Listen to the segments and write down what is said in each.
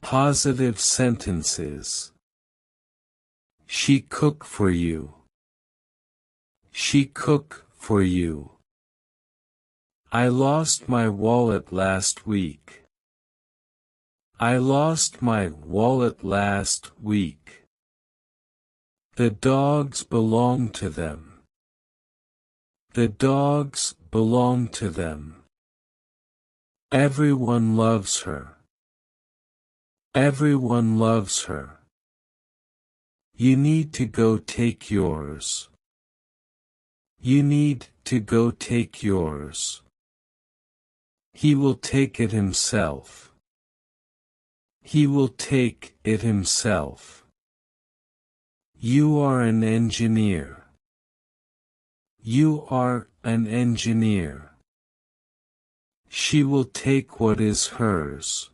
Positive sentences. She cook for you. She cook for you. I lost my wallet last week. I lost my wallet last week. The dogs belong to them. The dogs belong to them. Everyone loves her. Everyone loves her. You need to go take yours. You need to go take yours. He will take it himself. He will take it himself. You are an engineer. You are an engineer. She will take what is hers.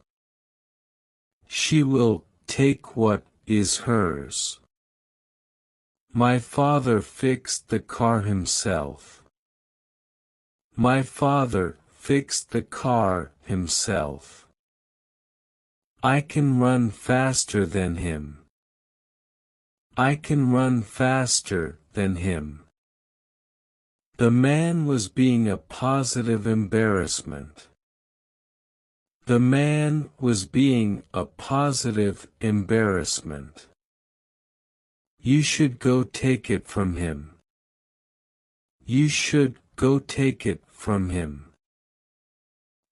She will take what is hers. My father fixed the car himself. My father fixed the car himself. I can run faster than him. I can run faster than him. The man was being a positive embarrassment. The man was being a positive embarrassment. You should go take it from him. You should go take it from him.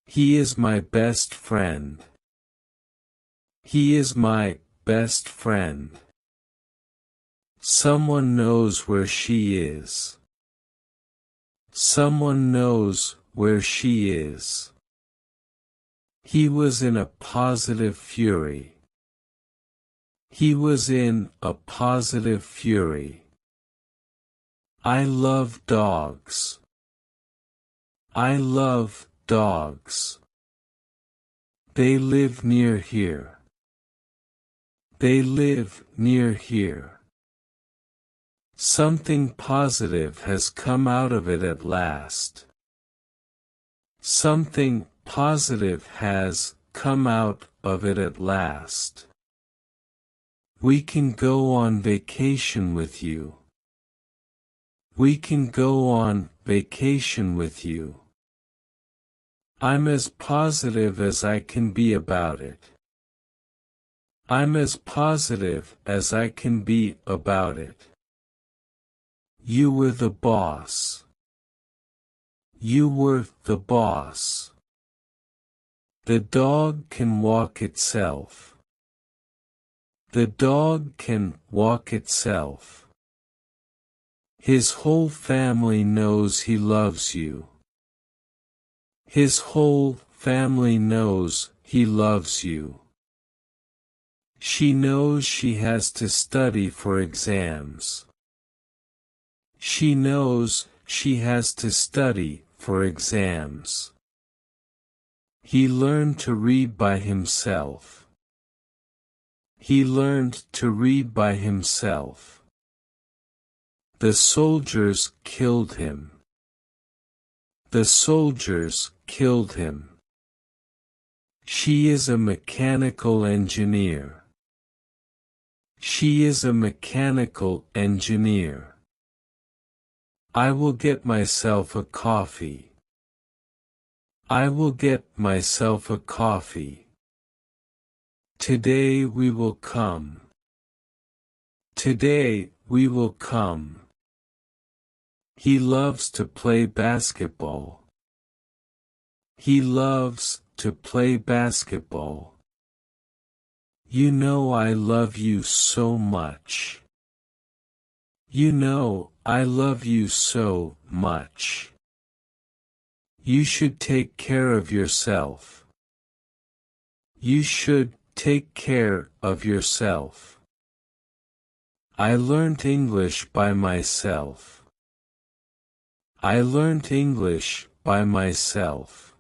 He is my best friend. He is my best friend. Someone knows where she is. Someone knows where she is. He was in a positive fury. He was in a positive fury. I love dogs. I love dogs. They live near here. They live near here. Something positive has come out of it at last. Something positive has come out of it at last. We can go on vacation with you. We can go on vacation with you. I'm as positive as I can be about it. I'm as positive as I can be about it. You were the boss. You were the boss. The dog can walk itself. The dog can walk itself. His whole family knows he loves you. His whole family knows he loves you. She knows she has to study for exams. She knows she has to study for exams. He learned to read by himself. He learned to read by himself. The soldiers killed him. The soldiers killed him. She is a mechanical engineer. She is a mechanical engineer. I will get myself a coffee. I will get myself a coffee. Today we will come. Today we will come. He loves to play basketball. He loves to play basketball. You know I love you so much. You know I love you so much. You should take care of yourself. You should take care of yourself. I learned English by myself. I learned English by myself.